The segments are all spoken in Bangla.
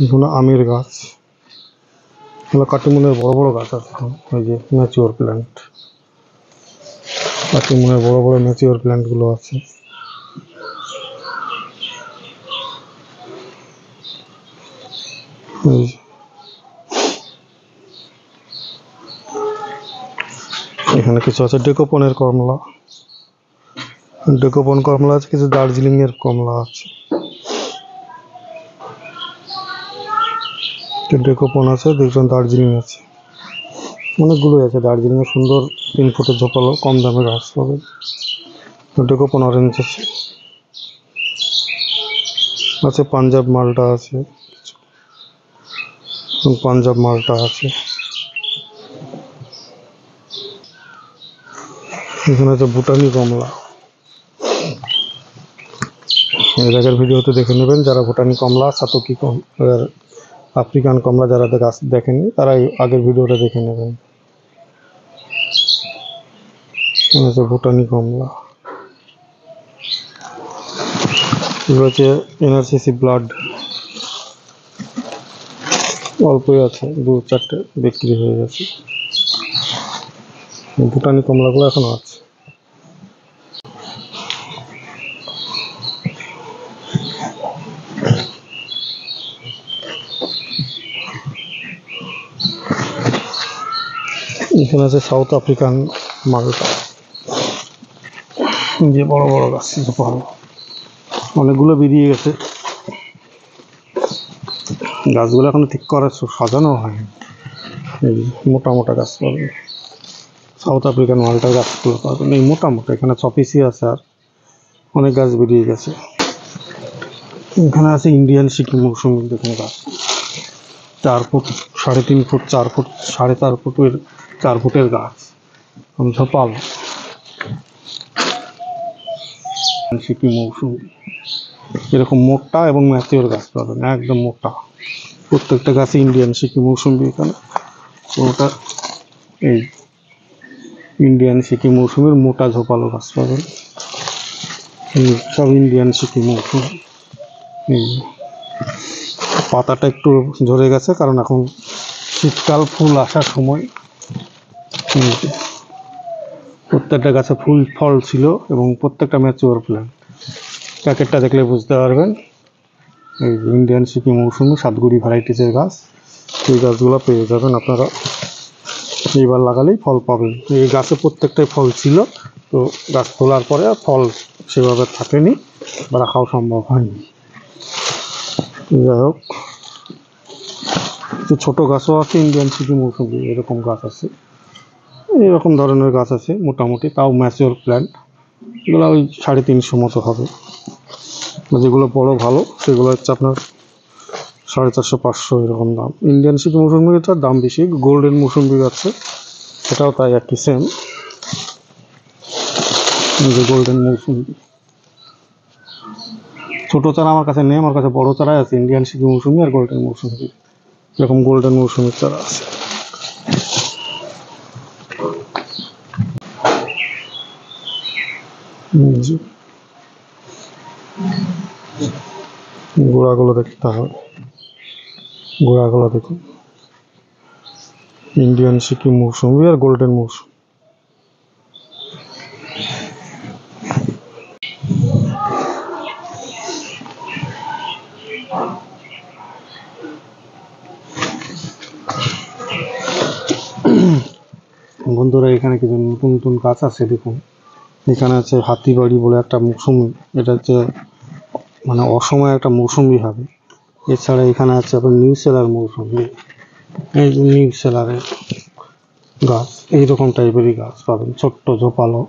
এগুলো আমের গাছ, এগুলো কাটিমনের বড় বড় গাছ আছে। ওই যে ম্যাচিওর প্ল্যান্ট, কাটিমনের বড় বড় ম্যাচিওর প্ল্যান্ট গুলো আছে। এখানে কিছু আছে ডেকোপনের কমলা, ডেকোপন কমলা আছে, কিছু দার্জিলিং এর কমলা আছে। ডেকোপন আছে, দুজন দার্জিলিং আছে, অনেকগুলোই আছে। দার্জিলিং এর সুন্দর 3 ফুটের ঝোপালো কম দামে গাছ পাবে। ডেকোপন অরেঞ্জ আছে, আছে পাঞ্জাব মালটা আছে, পাঞ্জাব মালটা আছে। এখানে আছে ভুটানি কমলা, এর আগের ভিডিওতে দেখে নেবেন যারা ভুটানি কমলা, সাতকি কমলা, আফ্রিকান কমলা যারা গাছ দেখেননি তারা আগের ভিডিওটা দেখে নেবেন। আছে ভুটানি কমলা, এগুলো হচ্ছে এনআরসিসি ব্লাড, অল্পই আছে, 2-4টে বিক্রি হয়ে গেছে। ভুটানি কমলাগুলো এখনো আছে। এখানে আছে সাউথ আফ্রিকান মালটা, যে বড় বড় গাছ, অনেকগুলো বেরিয়ে গেছে। গাছগুলো এখন ঠিক করে সাজানো হয়নি। এই মোটা মোটা গাছ পাবেন, সাউথ আফ্রিকান মালটার গাছগুলো পাবেন এই মোটা মোটা। এখানে 6 পিসই আছে, আর অনেক গাছ বেরিয়ে গেছে। এখানে আছে ইন্ডিয়ান সিকিম মৌসুমি, দেখুন গাছ 4 ফুট, 3.5 ফুট, 4 ফুট, 4.5 ফুটের 4 ফুটের গাছ, ঝোপাল সিকিম মৌসুমি। এরকম মোটা এবং ম্যাচিওর গাছ পাবেন, একদম মোটা, প্রত্যেকটা গাছে ইন্ডিয়ান সিকিম মৌসুমি। এখানে ওটা এই ইন্ডিয়ান সিকিম মৌসুমির মোটা ঝোপালো গাছ পাবেন, সব ইন্ডিয়ান সিকিম মৌসুমি। পাতাটা একটু ঝরে গেছে কারণ এখন শীতকাল, ফুল আসার সময়। প্রত্যেকটা গাছে ফুল ফল ছিল এবং প্রত্যেকটা ম্যাচিওর প্ল্যান্ট। প্যাকেটটা দেখলে বুঝতে পারবেন এই ইন্ডিয়ান সিকিম মৌসুমি সাতগুড়ি ভ্যারাইটিসের গাছ। এই গাছগুলো পেয়ে যাবেন আপনারা, এইবার লাগালেই ফল পাবেন। এই গাছে প্রত্যেকটাই ফল ছিল, তো গাছ তোলার পরে আর ফল সেভাবে থাকেনি বা রাখাও সম্ভব হয়নি। যাই হোক, ছোট গাছও আছে ইন্ডিয়ান সিকিম মৌসুমি, এরকম গাছ আছে, এরকম ধরনের গাছ আছে মোটামুটি, তাও ম্যাচিওর প্ল্যান্ট। এগুলো ওই 350 মতো হবে। যেগুলো বড় ভালো সেগুলো হচ্ছে আপনার 450-500 এরকম দাম। ইন্ডিয়ান সিকিম মৌসুমিটার দাম বেশি। গোল্ডেন মৌসুমি আছে, সেটাও তাই একই সেম। যে গোল্ডেন মৌসুমি ছোট চারা আমার কাছে নেই, আমার কাছে বড় চারাই আছে, ইন্ডিয়ান সিকিম মৌসুমি আর গোল্ডেন মৌসুমি। এরকম গোল্ডেন মৌসুমির চারা আছে। গোড়াগুলো দেখতে হবে, গোড়াগুলো দেখুন, ইন্ডিয়ান সিকিম মৌসুমি আর গোল্ডেন মৌসুমি। বন্ধুরা, এখানে কিছু নতুন নতুন গাছ আছে দেখুন। এখানে আছে হাতিবাড়ি বলে একটা মৌসুমি, এটা হচ্ছে মানে অসময়ে একটা মৌসুমি হবে। এছাড়া এখানে আছে আপনার নিউ সেলার মৌসুমি, এই যে নিউ সেলারের গাছ, এইরকম টাইপেরই গাছ পাবেন, ছোট্ট ঝোপালো,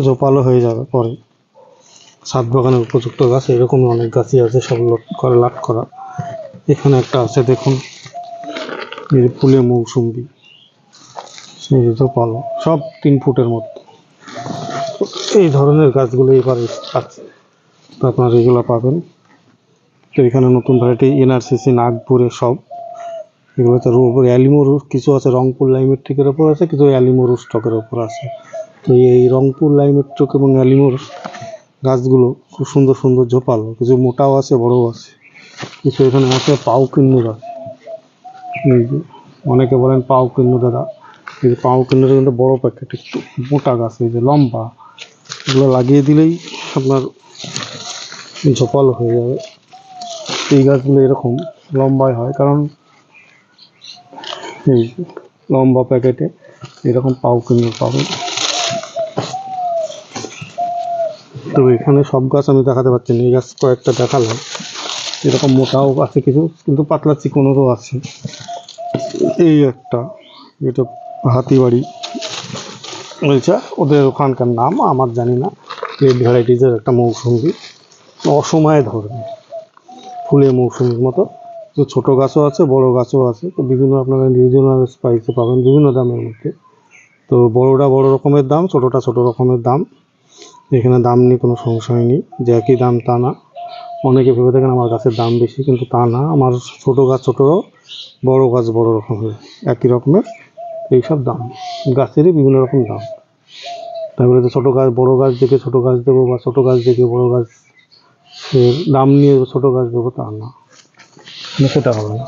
ঝোপালো হয়ে যাবে পরে। ছাদ বাগানের উপযুক্ত গাছ এরকম অনেক গাছই আছে, সব লাট করা। এখানে একটা আছে দেখুন, এই ফুলে মৌসুমি, এই ঝোপালো, সব 3 ফুটের মতো। এই ধরনের গাছগুলো এবারে আছে, তো আপনারা এগুলো পাবেন। তো এখানে নতুন ভ্যারাইটি এনআরসিসি নাগপুরে সব, এগুলোতে অ্যালিমোর কিছু আছে, রংপুর লাইমেট্রিকের ওপর আছে, কিছু অ্যালিমোর স্টকের ওপর আছে। তো এই রংপুর লাইমেট্রিক এবং অ্যালিমোর গাছগুলো খুব সুন্দর সুন্দর ঝোপালো, কিছু মোটাও আছে বড়ও আছে, কিছু এখানে আছে পাও কিন্নুর আছে। এই যে অনেকে বলেন পাও কিন্নু দাদা, এই যে পাও কিন্নুর কিন্তু বড় প্যাকেট, একটু মোটা গাছ, এই যে লম্বা, এগুলো লাগিয়ে দিলেই আপনার ঝোপালো হয়ে যাবে। এই গাছগুলো এরকম লম্বাই হয়, কারণ এই যে লম্বা প্যাকেটে এরকম পাও কিন্নুর পাবেন। তো এখানে সব গাছ আমি দেখাতে পারছি না, এই গাছ কয়েকটা দেখালাম, এরকম মোটাও আছে কিছু, কিন্তু পাতলা চিকনেরও আছে। এই একটা, এটা হাতিবাড়ি বলছে, ওদের ওখানকার নাম আমার জানি না। রেড ভ্যারাইটিসের একটা মৌসুমি, অসময়ে ধরবে, ফুলে মৌসুমির মতো। তো ছোটো গাছও আছে, বড় গাছও আছে, তো বিভিন্ন আপনারা রিজনাল প্রাইসে পাবেন বিভিন্ন দামের মধ্যে। তো বড়োটা বড় রকমের দাম, ছোটোটা ছোটো রকমের দাম। এখানে দাম নিয়ে কোনো সংশয় নেই যে একই দাম তা না। অনেকে ভেবে থাকেন আমার গাছের দাম বেশি, কিন্তু তা না। আমার ছোটো গাছ ছোটো, বড় গাছ বড় রকমের, একই রকমের এইসব দাম। গাছেরই বিভিন্ন রকম দাম। তারপরে তো ছোটো গাছ বড় গাছ দেখে ছোটো গাছ দেবো, বা ছোটো গাছ দেখে বড় গাছ দাম নিয়ে ছোটো গাছ দেবো, তা না, সেটা হবে না।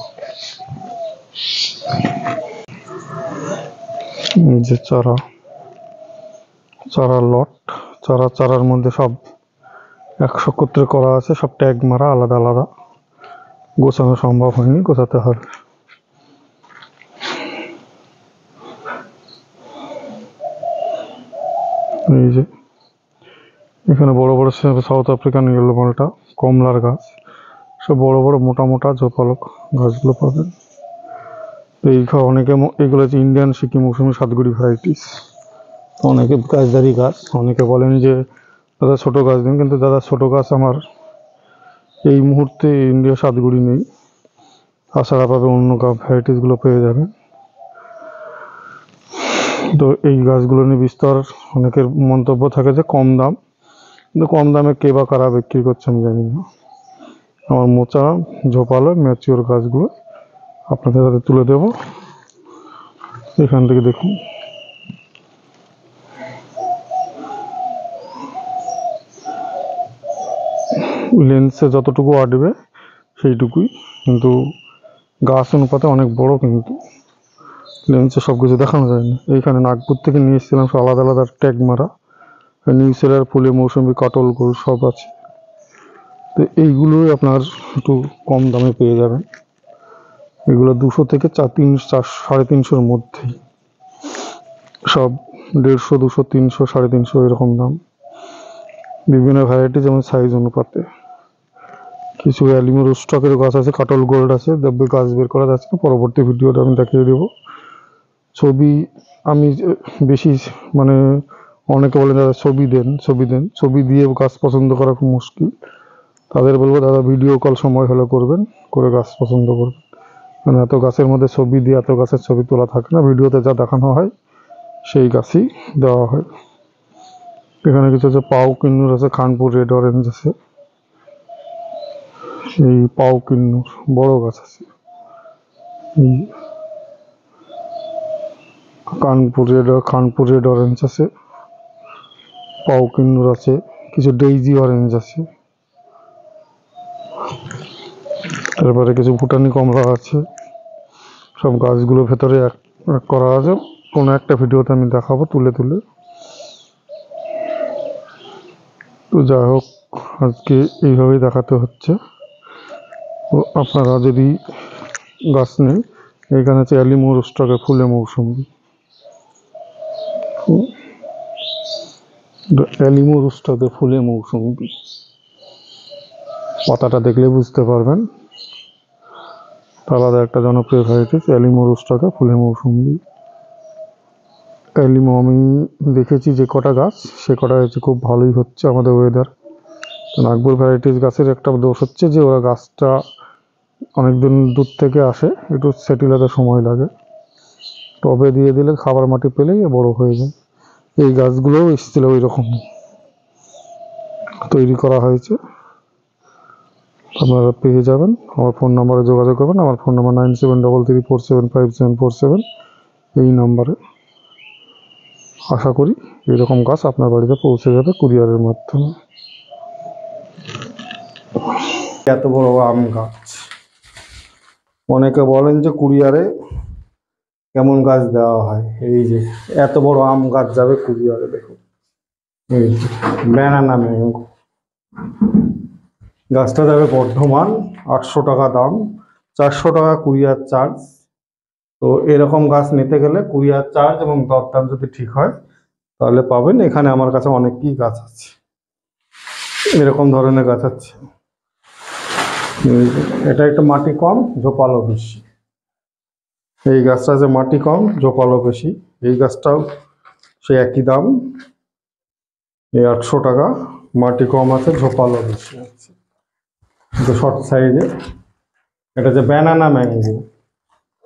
যে চারার লট, চারার মধ্যে সব 100 একত্রে করা আছে, সব ট্যাগ মারা, আলাদা আলাদা, গোছানো সম্ভব হয়নি, গোছাতে হবে। এই যে এখানে বড় বড় সাউথ আফ্রিকান ইয়েলো মালটা, কমলার গাছ, সব বড় বড় মোটা মোটা ঝোপালো গাছগুলো পাবেন। এই অনেকে এগুলো হচ্ছে ইন্ডিয়ান সিকিম মৌসুমি সাতগুড়ি ভ্যারাইটিস। অনেকে গাছদারি গাছ, অনেকে বলেন যে দাদা ছোটো গাছ দিন, কিন্তু দাদা ছোটো গাছ আমার এই মুহূর্তে ইন্ডিয়া সাতগুড়ি নেই, তাছাড়া পাবে অন্য ভ্যারাইটিসগুলো পেয়ে যাবেন। তো এই গাছগুলো নিয়ে বিস্তর অনেকের মন্তব্য থাকে যে কম দাম, কিন্তু কম দামে কে বা কারা বিক্রি করছে আমি জানি না। আমার মোচা ঝোপালো ম্যাচিওর গাছগুলো আপনাদের হাতে তুলে দেব, এখান থেকে দেখুন। লেন্সে যতটুকু আটবে সেইটুকুই, কিন্তু গাছ অনুপাতে অনেক বড়, কিন্তু লেন্সে সব কিছু দেখানো যায় না। এইখানে নাগপুর থেকে নিয়ে এসেছিলাম সব আলাদা আলাদা ট্যাগ মারা, নিউসেলার, ফুলে মৌসুমি, কাটল গোল সব আছে। তো এইগুলোই আপনার একটু কম দামে পেয়ে যাবেন। এগুলো 200 থেকে 350 মধ্যেই, সব 150, 200, 300, 350 এরকম দাম, বিভিন্ন ভ্যারাইটি, যেমন সাইজ অনুপাতে। কিছু অ্যালিমোর স্টকের গাছ আছে, কাটল গোল্ড আছে, দেখবে গাছ বের করা যাচ্ছে না, পরবর্তী ভিডিওটা আমি দেখিয়ে দেবো। ছবি আমি বেশি, মানে অনেকে বলে দাদা ছবি দেন, ছবি দিয়ে গাছ পছন্দ করা খুব মুশকিল। তাদের বলবো দাদা ভিডিও কল সময় হলে করবেন, করে গাছ পছন্দ করবেন, মানে এত গাছের মধ্যে ছবি দিয়ে এত গাছের ছবি তোলা থাকে না, ভিডিওতে যা দেখানো হয় সেই গাছই দেওয়া হয়। এখানে কিছু আছে পাও কিন্নুর আছে, খানপুর রেড অরেঞ্জ আছে, এই পাও কিন্নুর বড় গাছ আছে, এই খানপুর রেড অরেঞ্জ আছে, পাও কিন্নুর আছে, কিছু ডেইজি অরেঞ্জ আছে, তারপরে কিছু ভুটানি কমলা আছে। সব গাছগুলো ভেতরে এক করা আছে, কোনো একটা ভিডিওতে আমি দেখাবো তুলে তুলে। তো যাই হোক, আজকে এইভাবেই দেখাতে হচ্ছে। তো আপনারা যদি গাছ নেই, এখানে আছে অ্যালিমোর স্টকে ফুলে মৌসুমি, অ্যালিমোর স্টকে ফুলে মৌসুমি, পাতাটা দেখলে বুঝতে পারবেন, আলাদা একটা জনপ্রিয় ভ্যারাইটিস অ্যালিমোর স্টকে ফুলে মৌসুমি। অ্যালিমো আমি দেখেছি যে কটা গাছ, সে কটা হচ্ছে খুব ভালোই হচ্ছে আমাদের ওয়েদার। নাগপুর ভ্যারাইটিস গাছের একটা দোষ হচ্ছে যে ওরা গাছটা অনেকদিন দূর থেকে আসে, একটু সেটেল হতে সময় লাগে, টবে দিয়ে দিলে খাবার মাটি পেলেই বড় হয়ে যায়। এই গাছগুলোও এসেছিল ওই রকম তৈরি করা হয়েছে, আপনারা পেয়ে যাবেন। আমার ফোন নাম্বারে যোগাযোগ করবেন, আমার ফোন নাম্বার 9733475747, এই নাম্বারে। আশা করি এরকম গাছ আপনার বাড়িতে পৌঁছে যাবে কুরিয়ারের মাধ্যমে। এত বড় আম গাছ। অনেকে বলেন যে কুরিয়ারে কেমন গাছ দেওয়া হয়, এই যে এত বড় আম গাছ যাবে কুরিয়ারে। দেখুন এই যে ব্যানানা ম্যাঙ্গো গাছটা যাবে বর্ধমান, 800 টাকা দাম, 400 টাকা কুরিয়ার চার্জ। তো এরকম গাছ নিতে গেলে কুরিয়ার চার্জ এবং দরদাম যদি ঠিক হয় তাহলে পাবেন। এখানে আমার কাছে অনেকই গাছ আছে, এরকম ধরনের গাছ আছে। এটা একটু মাটি কম, ঝোপালো বেশি। এই গাছটা যে মাটি কম, ঝোপালো বেশি। এই গাছটাও সে একই দাম, এই 800 টাকা। মাটি কম আছে, ঝোপালো বেশি আছে, শর্ট সাইজে। এটা যে ব্যানানা ম্যাঙ্গো,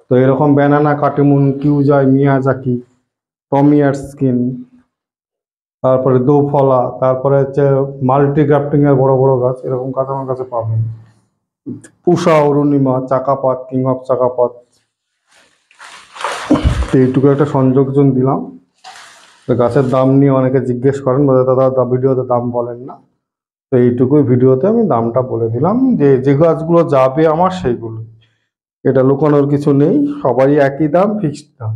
তো এরকম ব্যানানা, কাটিমুন, কিউজাই, মিয়াজাকি, টমিয়ার স্কিন, তারপরে দোফলা, তারপরে হচ্ছে মাল্টি গ্রাফটিং এর বড় বড় গাছ, এরকম গাছ আমার কাছে পাবেন। পুষা, অরুণিমা, চাকাপাত, কিং অফ চাকাপাত। এইটুকু একটা সংযোজন দিলাম। তো গাছের দাম নিয়ে অনেকে জিজ্ঞেস করেন, বলে দাদা ভিডিওতে দাম বলেন না। তো এইটুকুই ভিডিওতে আমি দামটা বলে দিলাম, যে যে গাছগুলো যাবে আমার সেইগুলো। এটা লুকানোর কিছু নেই, সবারই একই দাম, ফিক্সড দাম।